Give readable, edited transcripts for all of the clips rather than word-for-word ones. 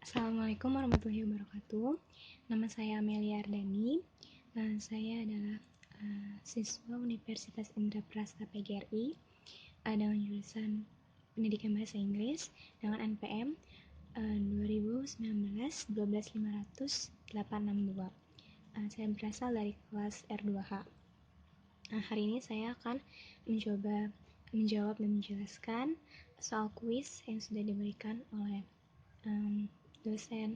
Assalamualaikum warahmatullahi wabarakatuh. Nama saya Amelia Ardani. Saya adalah siswa Universitas Indraprasta PGRI dengan jurusan Pendidikan Bahasa Inggris dengan NPM 2019-12500-862. Saya berasal dari kelas R2H. Hari ini saya akan menjawab dan menjelaskan soal kuis yang sudah diberikan oleh dosen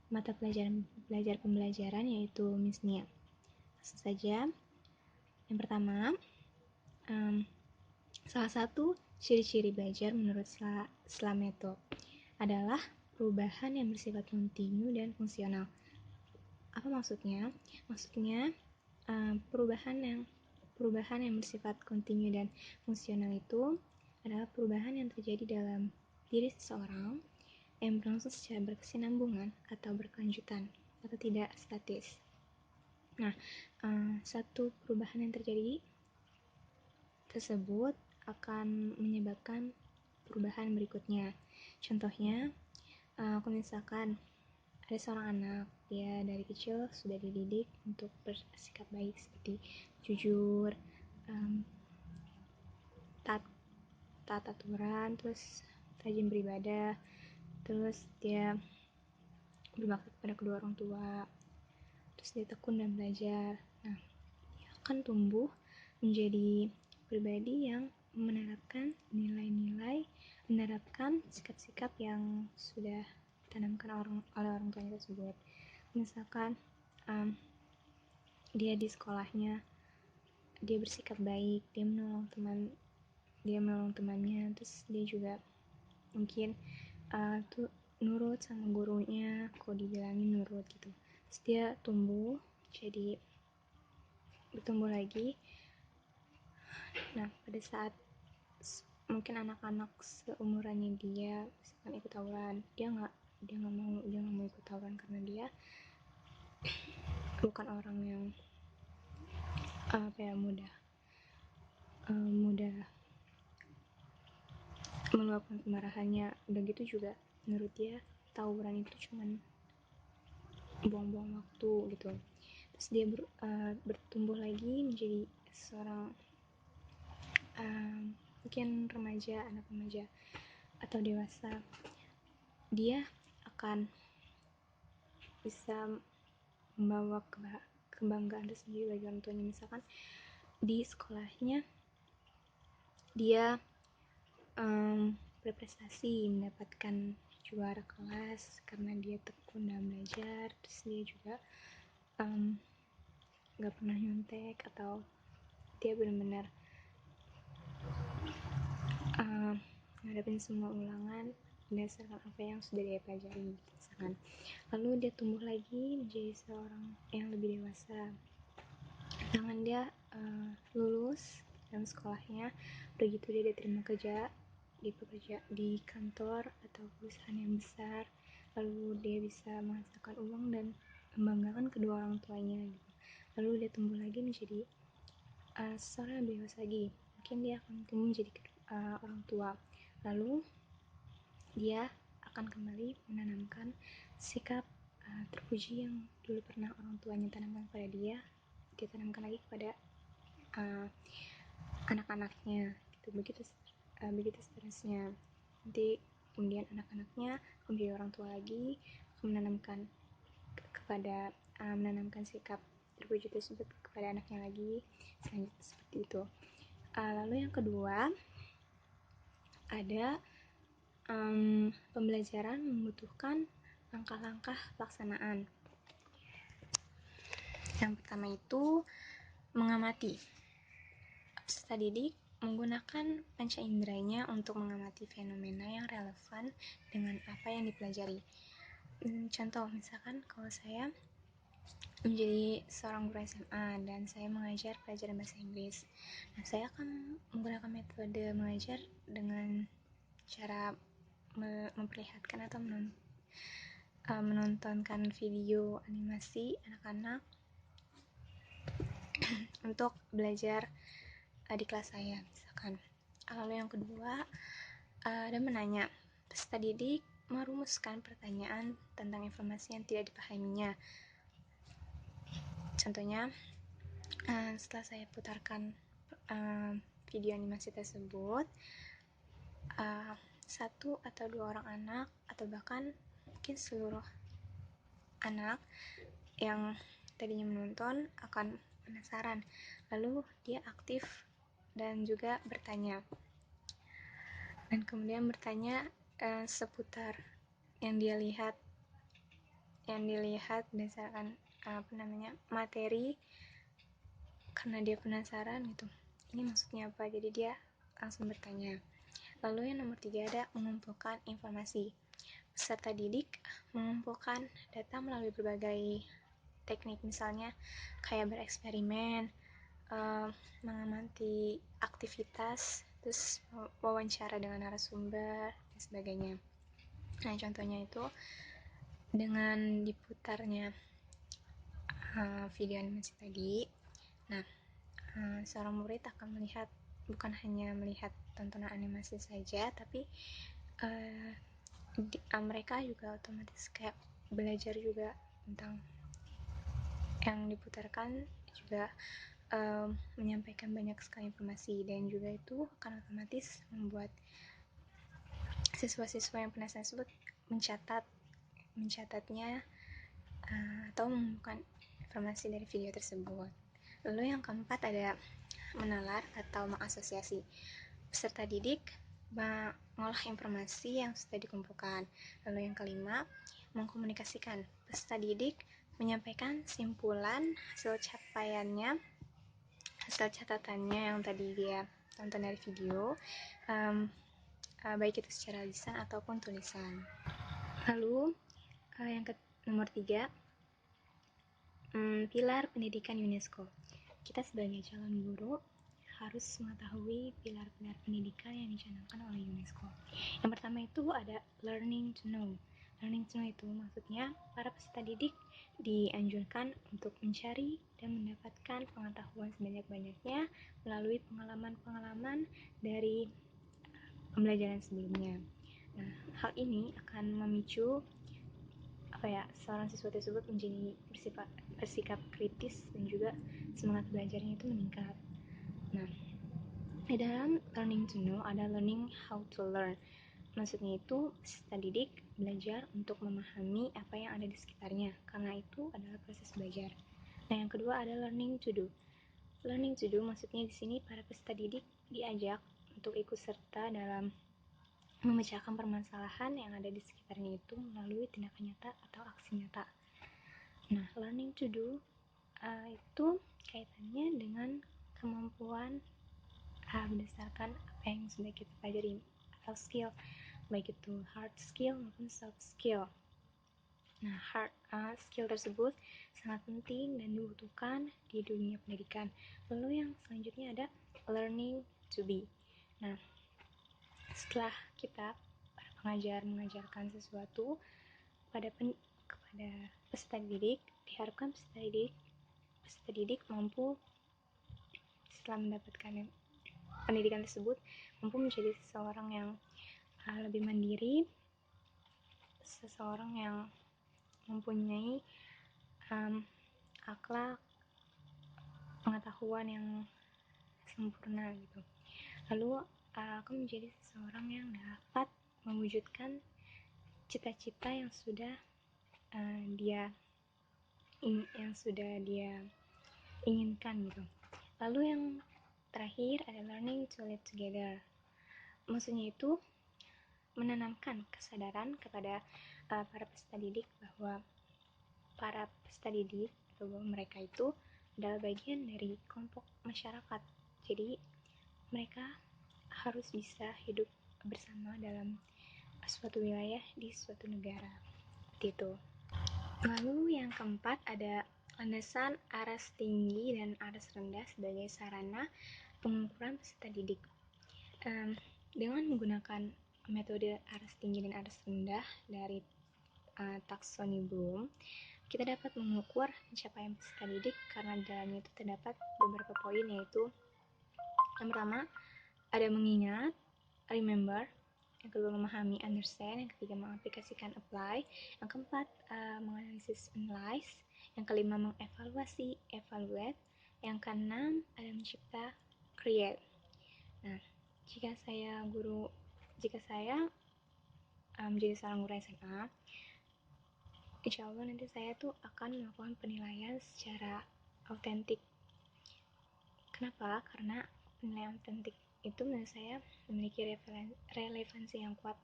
mata pembelajaran yaitu Miss Nia. Langsung saja. Yang pertama, salah satu ciri-ciri belajar menurut Slameto adalah perubahan yang bersifat kontinu dan fungsional. Apa maksudnya? Maksudnya perubahan yang bersifat kontinu dan fungsional itu adalah perubahan yang terjadi dalam diri seseorang yang berlangsung secara berkesinambungan atau berkelanjutan atau tidak statis. Nah, satu perubahan yang terjadi tersebut akan menyebabkan perubahan berikutnya. Contohnya, misalkan ada seorang anak, dia dari kecil sudah dididik untuk bersikap baik seperti jujur, taat aturan, terus rajin beribadah, terus dia berbakti kepada kedua orang tua, terus dia tekun dan belajar. Nah, dia akan tumbuh menjadi pribadi yang menerapkan nilai-nilai, menerapkan sikap-sikap yang sudah ditanamkan oleh orang tuanya tersebut. Misalkan dia di sekolahnya dia bersikap baik, dia menolong temannya, terus dia juga mungkin tuh nurut sama gurunya, kok dibilangin nurut gitu. Terus dia bertumbuh lagi. Nah, pada saat mungkin anak-anak seumurannya dia misalkan ikut tawuran, dia nggak mau ikut tawuran karena dia bukan orang yang mudah meluapkan kemarahannya. Udah gitu juga menurut dia tawuran itu cuman buang-buang waktu gitu. Terus dia bertumbuh lagi menjadi seorang mungkin anak remaja atau dewasa. Dia akan bisa membawa kebanggaan tersendiri bagi orang tuanya. Misalkan di sekolahnya dia berprestasi, mendapatkan juara kelas karena dia tekun dalam belajar. Terus dia juga gak pernah nyontek, atau dia benar-benar ngadepin semua ulangan berdasarkan apa yang sudah dia pelajari misalkan. Lalu dia tumbuh lagi menjadi seorang yang lebih dewasa. Misalkan dia lulus dalam sekolahnya, begitu dia diterima kerja di kantor atau perusahaan yang besar, lalu dia bisa menghasilkan uang dan membanggakan kedua orang tuanya gitu. Lalu dia tumbuh lagi menjadi seorang yang lebih dewasa lagi. Mungkin dia akan tumbuh menjadi orang tua. Lalu dia akan kembali menanamkan sikap terpuji yang dulu pernah orang tuanya tanamkan kepada dia tanamkan lagi kepada anak-anaknya gitu. Begitu seterusnya. Nanti kemudian anak-anaknya menjadi orang tua lagi, menanamkan sikap terpuji tersebut kepada anaknya lagi, selanjutnya seperti itu. Lalu yang kedua ada pembelajaran membutuhkan langkah-langkah pelaksanaan. Yang pertama itu mengamati. Peserta didik menggunakan panca inderanya untuk mengamati fenomena yang relevan dengan apa yang dipelajari. Contoh, misalkan kalau saya menjadi seorang guru SMA dan saya mengajar pelajaran bahasa Inggris. Nah, saya akan menggunakan metode mengajar dengan cara memperlihatkan atau menontonkan video animasi anak-anak untuk belajar di kelas saya misalkan. Lalu yang kedua ada menanya. Peserta didik merumuskan pertanyaan tentang informasi yang tidak dipahaminya. Contohnya, setelah saya putarkan video animasi tersebut, satu atau dua orang anak atau bahkan mungkin seluruh anak yang tadinya menonton akan penasaran, lalu dia aktif dan juga bertanya, dan kemudian bertanya seputar yang dia lihat berdasarkan materi, karena dia penasaran gitu, ini maksudnya apa, jadi dia langsung bertanya. Lalu yang nomor 3 ada mengumpulkan informasi. Peserta didik mengumpulkan data melalui berbagai teknik, misalnya kayak bereksperimen, mengamati aktivitas, terus wawancara dengan narasumber dan sebagainya. Nah, contohnya itu dengan diputarnya video animasi tadi. Nah, seorang murid akan bukan hanya melihat tontonan animasi saja, tapi mereka juga otomatis kayak belajar juga tentang yang diputarkan, juga menyampaikan banyak sekali informasi, dan juga itu akan otomatis membuat siswa-siswa yang penasaran tersebut mencatatnya atau mengumpulkan informasi dari video tersebut. Lalu yang keempat ada menalar atau mengasosiasi. Peserta didik mengolah informasi yang sudah dikumpulkan. Lalu yang kelima, mengkomunikasikan. Peserta didik menyampaikan simpulan hasil catatannya yang tadi dia tonton dari video, baik itu secara lisan ataupun tulisan. Lalu yang nomor 3, pilar pendidikan UNESCO. Kita sebagai calon guru harus mengetahui pilar-pilar pendidikan yang dicanangkan oleh UNESCO. Yang pertama itu ada learning to know. Learning to know itu maksudnya para peserta didik dianjurkan untuk mencari dan mendapatkan pengetahuan sebanyak-banyaknya melalui pengalaman-pengalaman dari pembelajaran sebelumnya. Nah, hal ini akan memicu seorang siswa tersebut menjadi bersikap kritis dan juga semangat belajarnya itu meningkat. Nah, di dalam learning to know ada learning how to learn. Maksudnya itu peserta didik belajar untuk memahami apa yang ada di sekitarnya, karena itu adalah proses belajar. Nah, yang kedua ada learning to do. Learning to do maksudnya di sini para peserta didik diajak untuk ikut serta dalam memecahkan permasalahan yang ada di sekitarnya itu melalui tindakan nyata atau aksi nyata. Nah, learning to do itu kaitannya dengan kemampuan berdasarkan apa yang sudah kita pelajari atau skill, baik itu hard skill maupun soft skill. Nah, hard skill tersebut sangat penting dan dibutuhkan di dunia pendidikan. Lalu yang selanjutnya ada learning to be. Nah, setelah kita para pengajar mengajarkan sesuatu kepada peserta didik, diharapkan peserta didik mampu setelah mendapatkan pendidikan tersebut mampu menjadi seseorang yang lebih mandiri, seseorang yang mempunyai akhlak, pengetahuan yang sempurna gitu. Lalu akan menjadi seseorang yang dapat mewujudkan cita-cita yang sudah dia inginkan gitu. Lalu yang terakhir ada learning to live together. Maksudnya itu menanamkan kesadaran kepada para peserta didik bahwa mereka itu adalah bagian dari kelompok masyarakat. Jadi mereka harus bisa hidup bersama dalam suatu wilayah di suatu negara. Seperti itu. Lalu yang keempat ada landasan aras tinggi dan aras rendah sebagai sarana pengukuran peserta didik. Dengan menggunakan metode aras tinggi dan aras rendah dari taksoni Bloom, kita dapat mengukur pencapaian peserta didik karena di dalamnya itu terdapat beberapa poin, yaitu yang pertama ada mengingat, remember. yang kedua memahami understand, yang ketiga mengaplikasikan apply, yang keempat menganalisis analyze, yang kelima mengevaluasi evaluate, yang keenam ada mencipta create. Nah, jika saya menjadi seorang guru SMA, insya Allah nanti saya tuh akan melakukan penilaian secara autentik. Kenapa? Karena penilaian autentik itu menurut saya memiliki relevansi yang kuat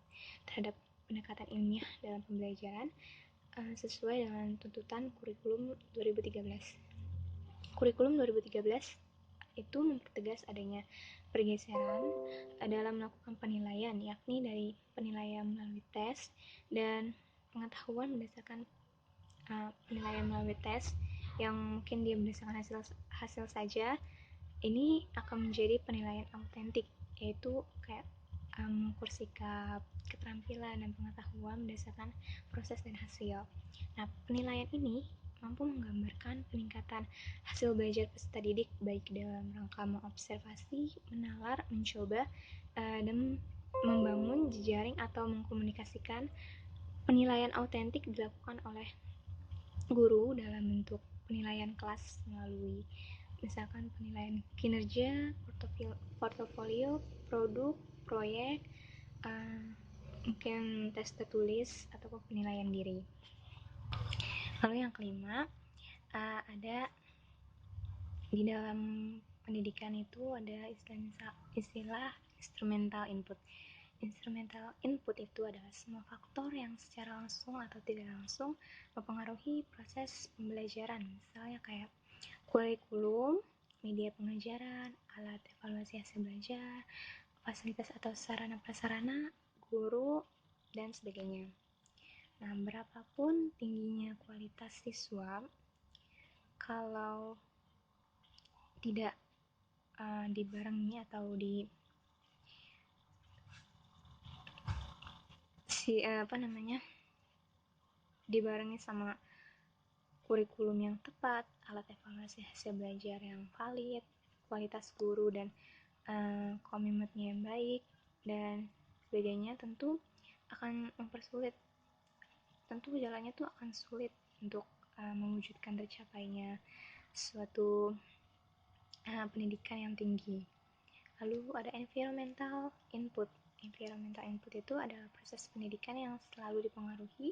terhadap pendekatan ilmiah dalam pembelajaran sesuai dengan tuntutan kurikulum 2013. Kurikulum 2013 itu mempertegas adanya pergeseran dalam melakukan penilaian, yakni dari penilaian melalui tes dan pengetahuan berdasarkan penilaian melalui tes yang mungkin dia berdasarkan hasil saja, ini akan menjadi penilaian autentik, yaitu kayak mengukur sikap, keterampilan, dan pengetahuan berdasarkan proses dan hasil. Nah, penilaian ini mampu menggambarkan peningkatan hasil belajar peserta didik baik dalam rangka mengobservasi, menalar, mencoba, dan membangun jejaring atau mengkomunikasikan. Penilaian autentik dilakukan oleh guru dalam bentuk penilaian kelas melalui misalkan penilaian kinerja, portofolio, produk, proyek, mungkin tes tertulis ataupun penilaian diri. Lalu yang kelima, ada di dalam pendidikan itu ada istilah instrumental input. Instrumental input itu adalah semua faktor yang secara langsung atau tidak langsung mempengaruhi proses pembelajaran, misalnya kayak kurikulum, media pengajaran, alat evaluasi hasil belajar, fasilitas atau sarana prasarana, guru, dan sebagainya. Nah, berapapun tingginya kualitas siswa, kalau tidak dibarengi atau dibarengi sama kurikulum yang tepat, alat evaluasi hasil belajar yang valid, kualitas guru dan komitmennya yang baik dan sebagainya, tentu akan mempersulit, tentu jalannya tuh akan sulit untuk mewujudkan tercapainya suatu pendidikan yang tinggi. Lalu ada environmental input. Environmental input itu adalah proses pendidikan yang selalu dipengaruhi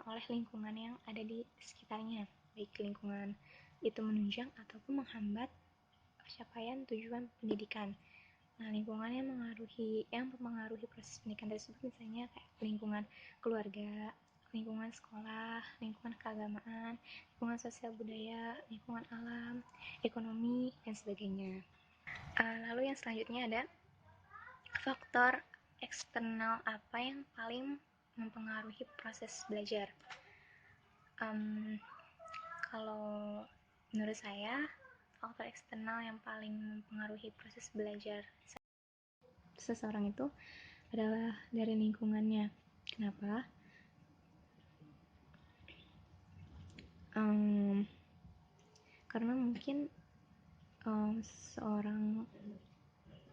oleh lingkungan yang ada di sekitarnya, baik lingkungan itu menunjang ataupun menghambat pencapaian tujuan pendidikan. Nah, lingkungan yang mempengaruhi proses pendidikan tersebut misalnya kayak lingkungan keluarga, lingkungan sekolah, lingkungan keagamaan, lingkungan sosial budaya, lingkungan alam, ekonomi, dan sebagainya. Lalu yang selanjutnya ada faktor eksternal apa yang paling mempengaruhi proses belajar. Kalau menurut saya, faktor eksternal yang paling mempengaruhi proses belajar seseorang itu adalah dari lingkungannya. Kenapa? Karena mungkin seorang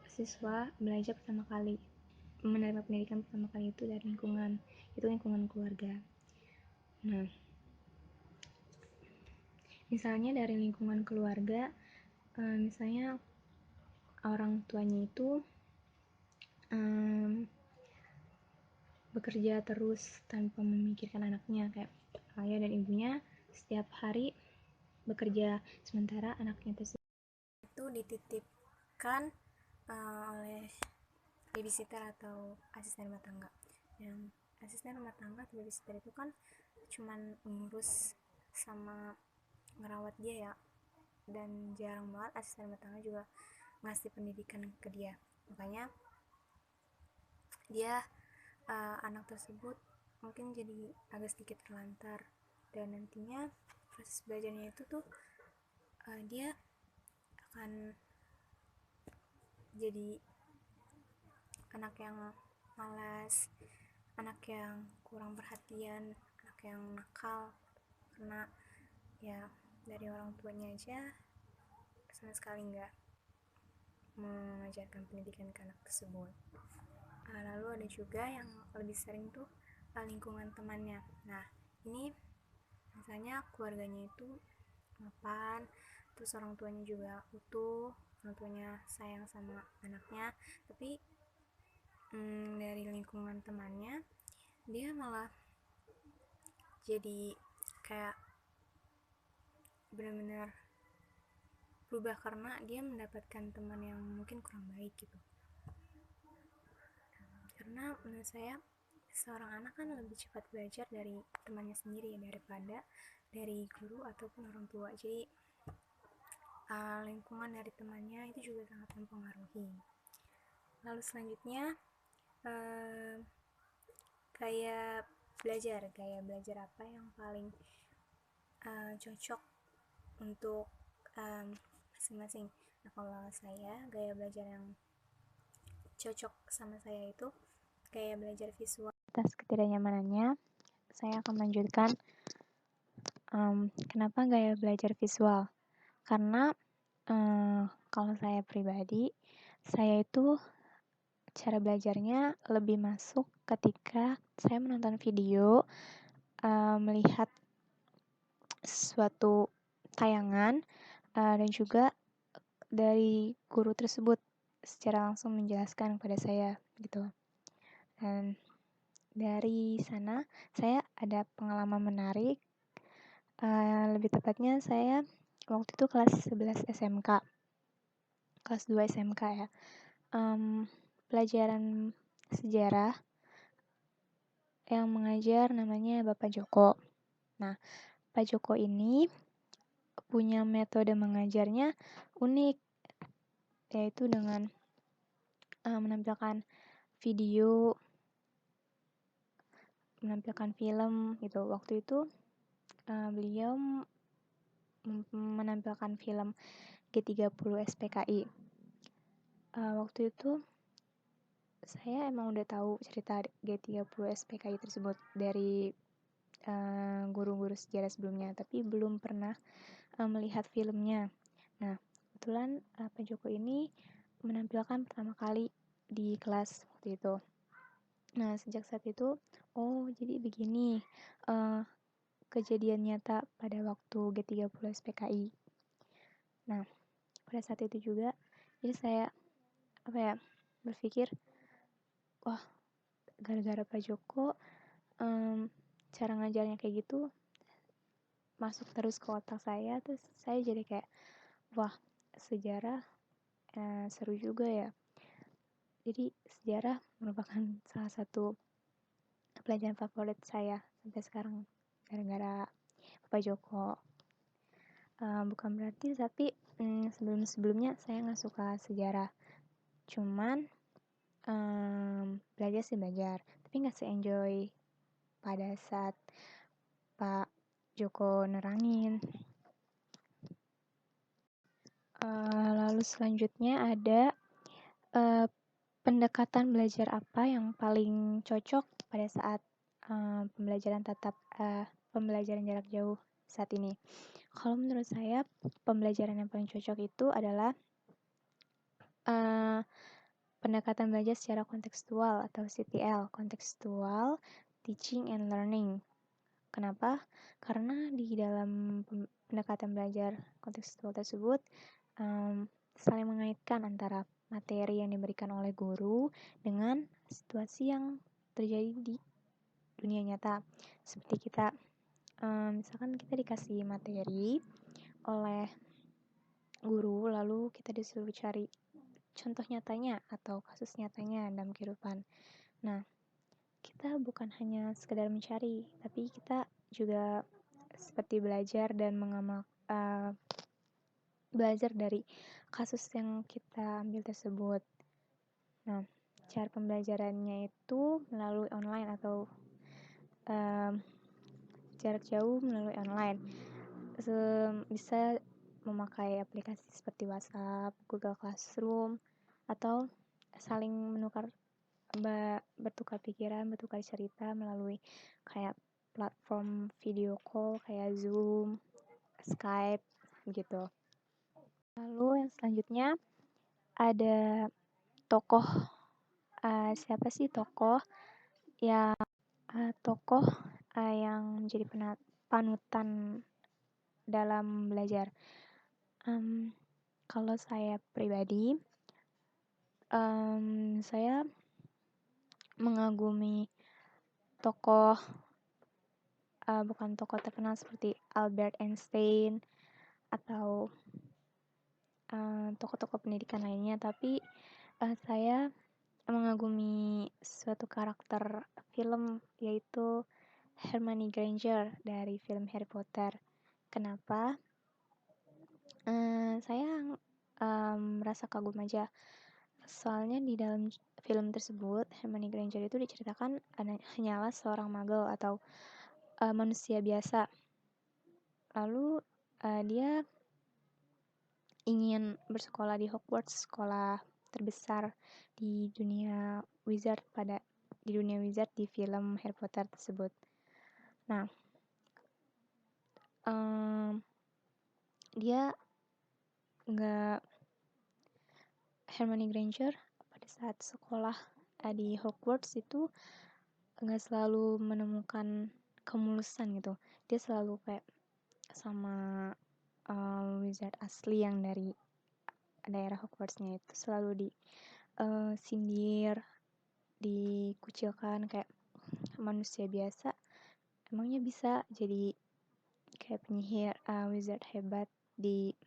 siswa belajar pertama kali, menerima pendidikan pertama kali itu dari lingkungan keluarga. Nah, misalnya dari lingkungan keluarga, misalnya orang tuanya itu bekerja terus tanpa memikirkan anaknya, kayak ayah dan ibunya setiap hari bekerja, sementara anaknya tersebut itu dititipkan oleh babysitter atau asisten rumah tangga. Yang asisten rumah tangga atau babysitter itu kan cuman ngurus sama ngerawat dia ya, dan jarang banget asisten rumah tangga juga ngasih pendidikan ke dia. Makanya dia anak tersebut mungkin jadi agak sedikit terlantar, dan nantinya proses belajarnya itu tuh dia akan jadi anak yang malas, anak yang kurang perhatian, anak yang nakal, karena ya dari orang tuanya aja sama sekali nggak mengajarkan pendidikan ke anak tersebut. Lalu ada juga yang lebih sering tuh lingkungan temannya. Nah, ini misalnya keluarganya itu mapan, terus orang tuanya juga utuh, orang tuanya sayang sama anaknya, tapi dari lingkungan temannya dia malah jadi kayak benar-benar berubah karena dia mendapatkan teman yang mungkin kurang baik gitu. Karena menurut saya seorang anak kan lebih cepat belajar dari temannya sendiri daripada dari guru ataupun orang tua. Jadi lingkungan dari temannya itu juga sangat mempengaruhi. Lalu selanjutnya gaya belajar apa yang paling cocok untuk masing-masing. Nah, kalau saya gaya belajar yang cocok sama saya itu gaya belajar visual. Atas ketidaknyamanannya, saya akan melanjutkan kenapa gaya belajar visual. Karena kalau saya pribadi, saya itu cara belajarnya lebih masuk ketika saya menonton video, melihat suatu tayangan, dan juga dari guru tersebut secara langsung menjelaskan kepada saya gitu. Dan dari sana saya ada pengalaman menarik. Lebih tepatnya saya waktu itu kelas 11 SMK, kelas 2 SMK ya. Pelajaran sejarah yang mengajar namanya Bapak Joko. Nah, Pak Joko ini punya metode mengajarnya unik, yaitu dengan menampilkan video, menampilkan film gitu. Waktu itu beliau menampilkan film G30 SPKI. Waktu itu saya emang udah tahu cerita G30 SPKI tersebut dari guru-guru sejarah sebelumnya, tapi belum pernah melihat filmnya. Nah, kebetulan Pak Joko ini menampilkan pertama kali di kelas waktu itu. Nah, sejak saat itu, oh jadi begini kejadian nyata pada waktu G30 SPKI. Nah, pada saat itu juga, jadi saya berpikir, wah, gara-gara Pak Joko, cara ngajarnya kayak gitu masuk terus ke otak saya, terus saya jadi kayak, wah, sejarah seru juga ya. Jadi sejarah merupakan salah satu pelajaran favorit saya sampai sekarang gara-gara Pak Joko. Bukan berarti tapi sebelum-sebelumnya saya nggak suka sejarah. Cuman belajar sih belajar, tapi nggak se-enjoy pada saat Pak Joko nerangin. Lalu selanjutnya ada pendekatan belajar apa yang paling cocok pada saat pembelajaran jarak jauh saat ini. Kalau menurut saya, pembelajaran yang paling cocok itu adalah pendekatan belajar secara kontekstual atau CTL, Contextual Teaching and Learning. Kenapa? Karena di dalam pendekatan belajar kontekstual tersebut saling mengaitkan antara materi yang diberikan oleh guru dengan situasi yang terjadi di dunia nyata. Seperti kita, misalkan kita dikasih materi oleh guru, lalu kita disuruh cari contoh nyatanya atau kasus nyatanya dalam kehidupan. Nah, kita bukan hanya sekedar mencari, tapi kita juga seperti belajar dan belajar dari kasus yang kita ambil tersebut. Nah, cara pembelajarannya itu melalui online atau jarak jauh melalui online. Bisa memakai aplikasi seperti WhatsApp, Google Classroom, atau saling bertukar pikiran, bertukar cerita melalui kayak platform video call kayak Zoom, Skype gitu. Lalu yang selanjutnya ada tokoh siapa sih tokoh yang menjadi panutan dalam belajar. Kalau saya pribadi, saya mengagumi tokoh bukan tokoh terkenal seperti Albert Einstein atau tokoh-tokoh pendidikan lainnya, tapi saya mengagumi suatu karakter film, yaitu Hermione Granger dari film Harry Potter. Kenapa? Saya merasa kagum aja. Soalnya di dalam film tersebut, Hermione Granger itu diceritakan hanyalah seorang muggle atau manusia biasa. Lalu dia ingin bersekolah di Hogwarts, sekolah terbesar di dunia wizard di film Harry Potter tersebut. Nah, dia nggak Hermione Granger pada saat sekolah di Hogwarts itu nggak selalu menemukan kemulusan gitu. Dia selalu kayak sama wizard asli yang dari daerah Hogwartsnya itu selalu sindir, dikucilkan kayak manusia biasa. Emangnya bisa jadi kayak penyihir wizard hebat di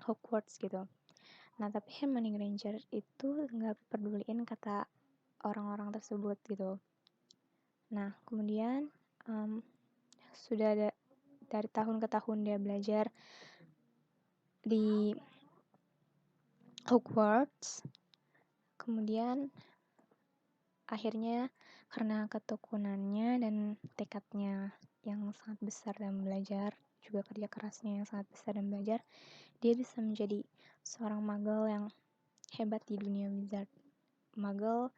Hogwarts gitu. Nah, tapi Hermione Granger itu nggak peduliin kata orang-orang tersebut gitu. Nah, kemudian sudah ada dari tahun ke tahun dia belajar di Hogwarts. Kemudian akhirnya karena ketekunannya dan tekadnya yang sangat besar dalam belajar, juga kerja kerasnya yang sangat besar dalam belajar, dia bisa menjadi seorang muggle yang hebat di dunia wizard. Muggle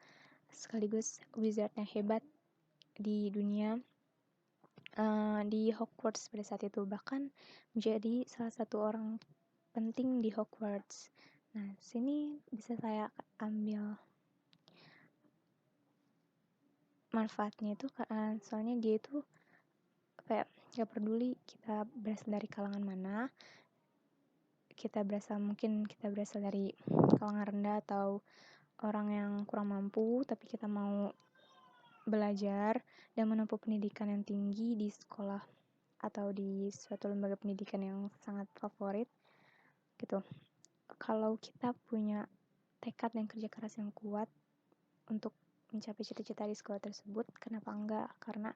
sekaligus wizard yang hebat di dunia di Hogwarts pada saat itu, bahkan menjadi salah satu orang penting di Hogwarts. Nah, sini bisa saya ambil manfaatnya itu soalnya dia itu kayak gak peduli kita berasal dari kalangan mana, mungkin kita berasal dari kalangan rendah atau orang yang kurang mampu, tapi kita mau belajar dan menempuh pendidikan yang tinggi di sekolah atau di suatu lembaga pendidikan yang sangat favorit gitu. Kalau kita punya tekad dan kerja keras yang kuat untuk mencapai cita-cita di sekolah tersebut, kenapa enggak? Karena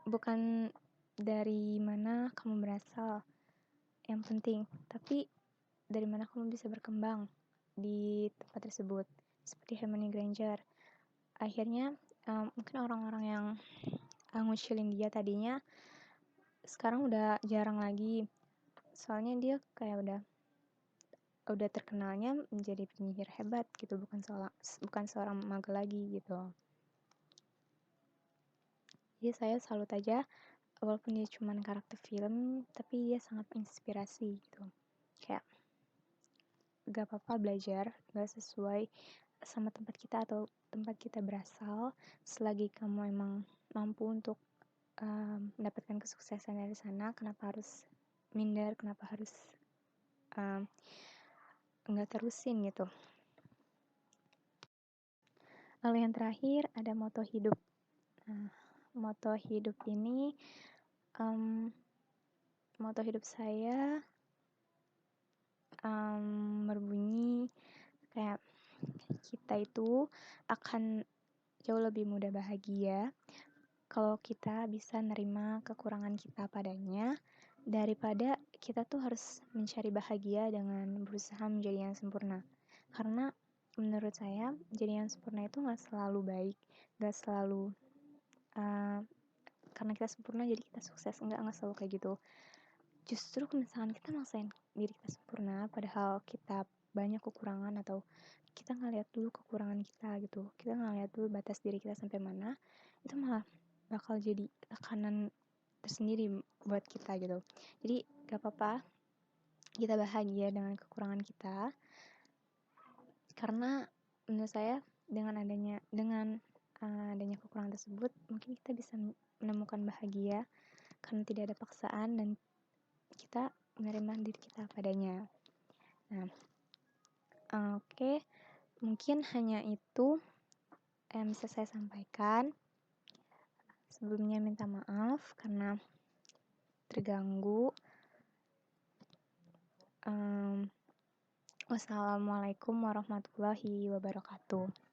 bukan dari mana kamu berasal yang penting, tapi dari mana kamu bisa berkembang di tempat tersebut. Seperti Hermione Granger, akhirnya mungkin orang-orang yang ngucilin dia tadinya sekarang udah jarang lagi, soalnya dia kayak udah terkenalnya menjadi penyihir hebat gitu, bukan seorang maga lagi gitu. Jadi saya salut aja, walaupun dia cuma karakter film, tapi dia sangat menginspirasi gitu. Kayak gak apa-apa belajar gak sesuai sama tempat kita atau tempat kita berasal, selagi kamu emang mampu untuk mendapatkan kesuksesan dari sana, kenapa harus minder, kenapa harus nggak terusin gitu. Lalu yang terakhir ada moto hidup. Nah, moto hidup ini moto hidup saya berbunyi kayak kita itu akan jauh lebih mudah bahagia kalau kita bisa nerima kekurangan kita padanya, daripada kita tuh harus mencari bahagia dengan berusaha menjadi yang sempurna. Karena menurut saya menjadi yang sempurna itu gak selalu baik, gak selalu karena kita sempurna jadi kita sukses, enggak selalu kayak gitu. Justru misalkan kita maksain diri kita sempurna padahal kita banyak kekurangan, atau kita ngeliat dulu kekurangan kita gitu, kita ngeliat dulu batas diri kita sampai mana, itu malah bakal jadi tekanan tersendiri buat kita gitu. Jadi gak apa-apa kita bahagia dengan kekurangan kita, karena menurut saya dengan adanya kekurangan tersebut mungkin kita bisa menemukan bahagia karena tidak ada paksaan dan kita menerima diri kita padanya. Nah, oke, mungkin hanya itu yang bisa saya sampaikan. Sebelumnya minta maaf karena terganggu. Wassalamualaikum warahmatullahi wabarakatuh.